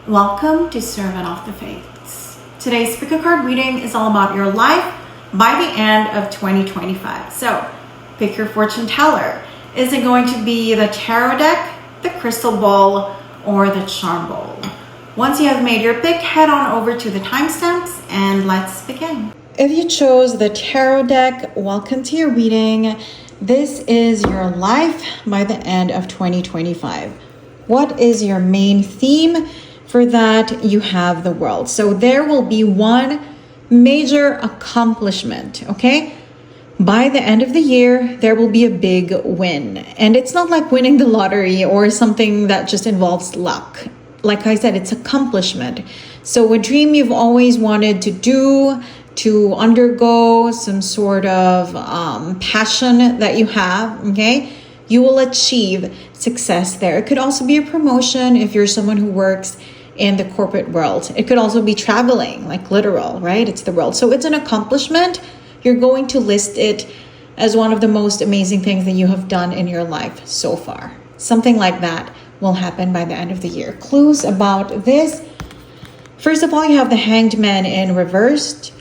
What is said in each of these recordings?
Welcome to Servant of the Fates. Today's pickacard reading is all about your life by the end of 2025. So, pick your fortune teller. Is it going to be the tarot deck, the crystal ball, or the charm bowl? Once you have made your pick, head on over to the timestamps and let's begin. If you chose the tarot deck, welcome to your reading. This is your life by the end of 2025. What is your main theme? For that, you have the world. So there will be one major accomplishment, okay? By the end of the year, there will be a big win. And it's not like winning the lottery or something that just involves luck. Like I said, it's accomplishment. So a dream you've always wanted to do, to undergo, some sort of passion that you have, okay? You will achieve success there. It could also be a promotion if you're someone who works in the corporate world. It could also be traveling, like literal, right? It's the world. So it's an accomplishment. You're going to list it as one of the most amazing things that you have done in your life so far. Something like that will happen by the end of the year. Clues about this. First of all, you have the Hanged Man in reversed.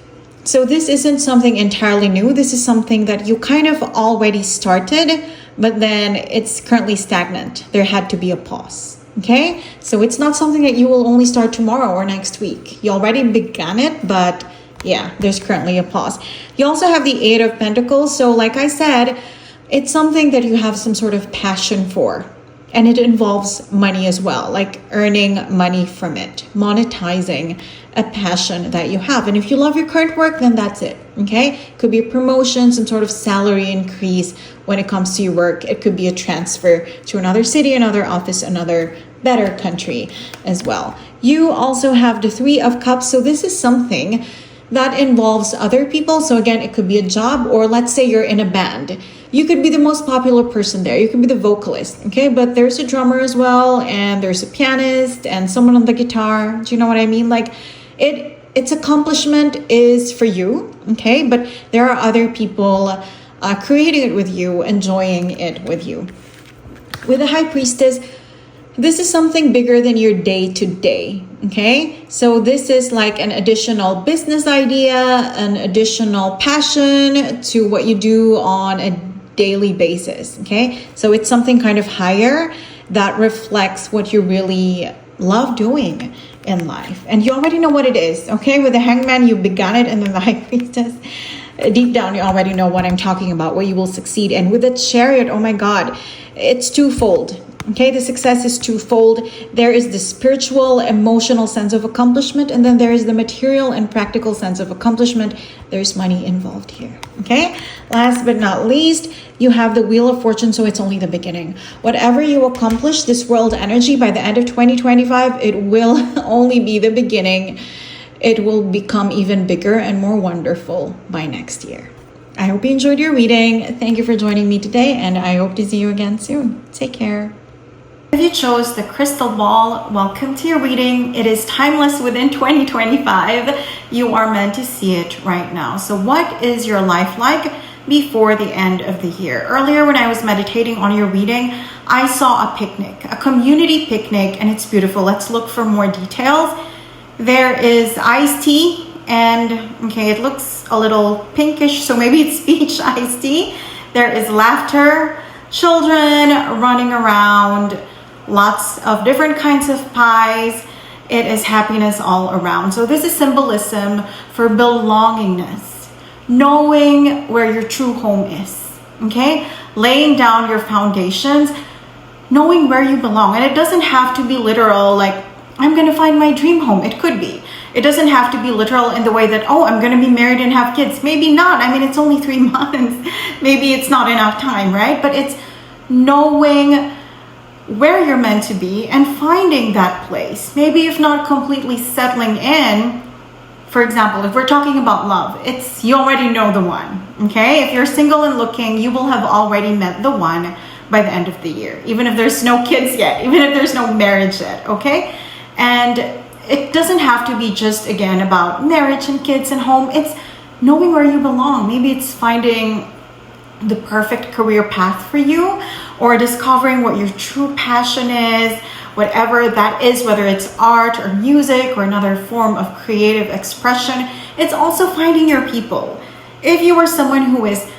So this isn't something entirely new. This is something that you kind of already started, but then it's currently stagnant. There had to be a pause. Okay, so it's not something that you will only start tomorrow or next week. You already began it, but yeah, there's currently a pause. You also have the Eight of Pentacles. So like I said, it's something that you have some sort of passion for. And it involves money as well, like earning money from it, monetizing a passion that you have. And if you love your current work, then that's it, okay? Could be a promotion, some sort of salary increase when it comes to your work. It could be a transfer to another city, another office, another better country as well. You also have the Three of Cups. So this is something that involves other people. So again, it could be a job, or let's say you're in a band. You could be the most popular person there. You could be the vocalist, okay? But there's a drummer as well, and there's a pianist and someone on the guitar. Do you know what I mean? Like its accomplishment is for you, okay? But there are other people creating it with you, enjoying it with you. With the High Priestess, this is something bigger than your day-to-day, okay? So this is like an additional business idea, an additional passion to what you do on a daily basis, okay? So it's something kind of higher that reflects what you really love doing in life. And you already know what it is, okay? With the Hangman, you began it, and then the High Priestess, deep down, you already know what I'm talking about, what you will succeed in. With the Chariot, oh my God, it's twofold. Okay, the success is twofold. There is the spiritual, emotional sense of accomplishment, and then there is the material and practical sense of accomplishment. There's money involved here. Okay, last but not least, you have the Wheel of Fortune, so it's only the beginning. Whatever you accomplish, this world energy, by the end of 2025, it will only be the beginning. It will become even bigger and more wonderful by next year. I hope you enjoyed your reading. Thank you for joining me today, and I hope to see you again soon. Take care. If you chose the crystal ball, welcome to your reading. It is timeless within 2025. You are meant to see it right now. So what is your life like before the end of the year? Earlier when I was meditating on your reading, I saw a picnic, a community picnic, and it's beautiful. Let's look for more details. There is iced tea, and okay, it looks a little pinkish, so maybe it's peach iced tea. There is laughter, children running around, lots of different kinds of pies. It is happiness all around. So this is symbolism for belongingness, knowing where your true home is, okay? Laying down your foundations, knowing where you belong. And it doesn't have to be literal, like, I'm going to find my dream home. It could be. It doesn't have to be literal in the way that, oh, I'm going to be married and have kids. Maybe not. I mean, it's only 3 months. Maybe it's not enough time, right? But it's knowing where you're meant to be and finding that place. Maybe if not completely settling in. For example, if we're talking about love, it's you already know the one, okay? If you're single and looking, you will have already met the one by the end of the year, even if there's no kids yet, even if there's no marriage yet, okay? And it doesn't have to be just, again, about marriage and kids and home. It's knowing where you belong. Maybe it's finding the perfect career path for you, or discovering what your true passion is, whatever that is, whether it's art or music or another form of creative expression. It's also finding your people. If you are someone who is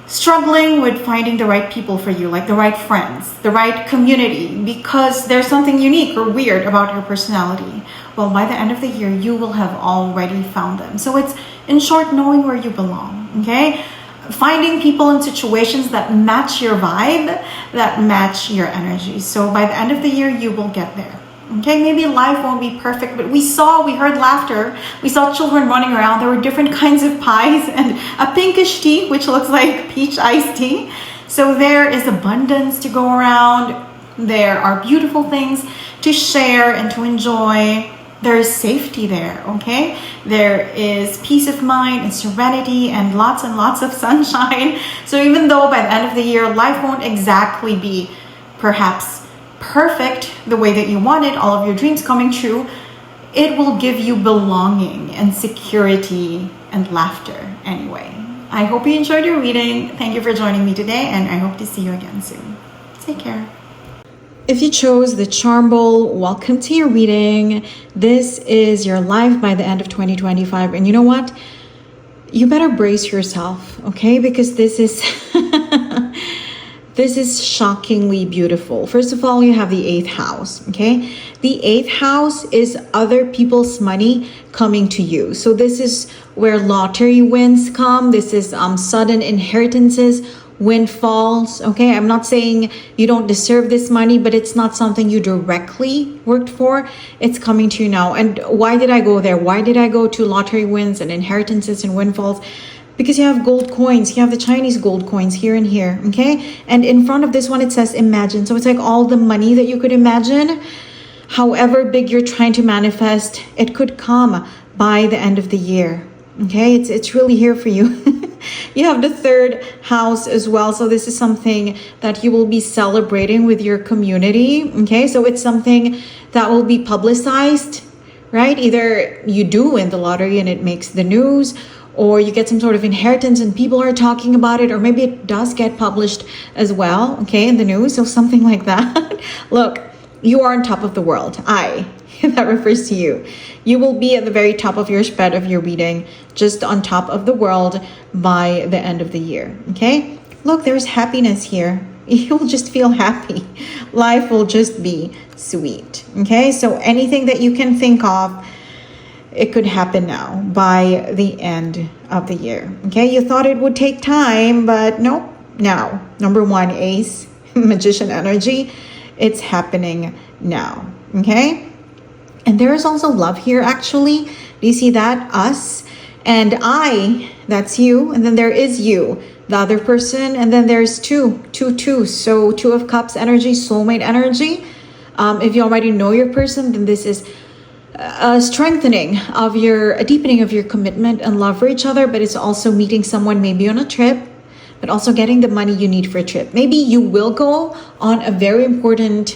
struggling with finding the right people for you, like the right friends, the right community, because there's something unique or weird about your personality, well, by the end of the year, you will have already found them. So it's, in short, knowing where you belong, okay? Finding people in situations that match your vibe, that match your energy. So by the end of the year, you will get there. Okay, maybe life won't be perfect, but we heard laughter. We saw children running around. There were different kinds of pies and a pinkish tea, which looks like peach iced tea. So there is abundance to go around. There are beautiful things to share and to enjoy. There is safety there, okay? There is peace of mind and serenity and lots of sunshine. So even though by the end of the year, life won't exactly be perhaps perfect the way that you want it, all of your dreams coming true, it will give you belonging and security and laughter anyway. I hope you enjoyed your reading. Thank you for joining me today, and I hope to see you again soon. Take care. If you chose the Charm Bowl, welcome to your reading. This is your life by the end of 2025. And you know what? You better brace yourself, okay? Because this is this is shockingly beautiful. First of all, you have the 8th house, okay? The 8th house is other people's money coming to you. So this is where lottery wins come. This is sudden inheritances, windfalls, okay? I'm not saying you don't deserve this money, but it's not something you directly worked for. It's coming to you now. And why did I go there? Why did I go to lottery wins and inheritances and windfalls? Because you have gold coins. You have the Chinese gold coins here and here, okay? And in front of this one, it says imagine. So it's like all the money that you could imagine, however big you're trying to manifest, it could come by the end of the year, okay? It's really here for you. You have the 3rd house as well. So this is something that you will be celebrating with your community, okay? So it's something that will be publicized, right? Either you do win the lottery and it makes the news, or you get some sort of inheritance and people are talking about it, or maybe it does get published as well, okay, in the news, so something like that. Look, you are on top of the world. That refers to you. You will be at the very top of your spread of your reading, just on top of the world by the end of the year, okay? Look, there's happiness here. You'll just feel happy. Life will just be sweet, okay? So anything that you can think of, it could happen now by the end of the year. Okay, you thought it would take time, but nope. Now, number 1, Ace, Magician energy. It's happening now. Okay, and there is also love here. Actually, do you see that? Us and I. That's you, and then there is you, the other person, and then there's two. So 2 of Cups energy, soulmate energy. If you already know your person, then this is a deepening of your commitment and love for each other, but it's also meeting someone maybe on a trip, but also getting the money you need for a trip. Maybe you will go on a very important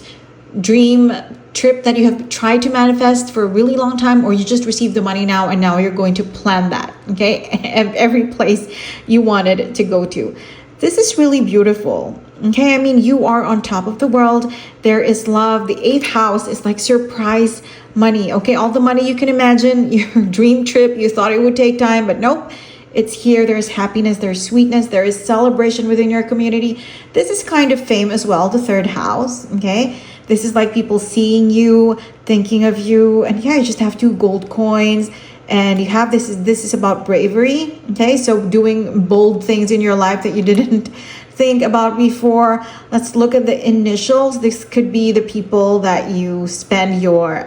dream trip that you have tried to manifest for a really long time, or you just received the money now and now you're going to plan that, okay? Every place you wanted to go to. This is really beautiful. Okay, I mean, you are on top of the world. There is love. The 8th house is like surprise money. Okay, all the money you can imagine, your dream trip, you thought it would take time, but nope, it's here. There's happiness, there's sweetness, there is celebration within your community. This is kind of fame as well, the 3rd house. Okay, this is like people seeing you, thinking of you, and yeah, you just have 2 gold coins. And you have this is about bravery, okay? So doing bold things in your life that you didn't think about before. Let's look at the initials. This could be the people that you spend your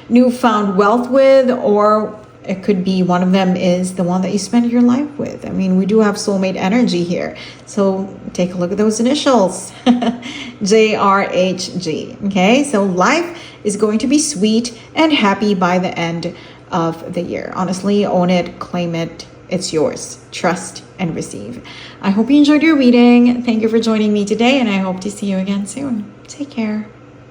newfound wealth with, or it could be one of them is the one that you spend your life with. I mean, we do have soulmate energy here. So take a look at those initials. JRHG, okay? So life is going to be sweet and happy by the end of the year. Honestly, own it, claim it. It's yours. Trust and receive. I hope you enjoyed your reading. Thank you for joining me today, and I hope to see you again soon. Take care.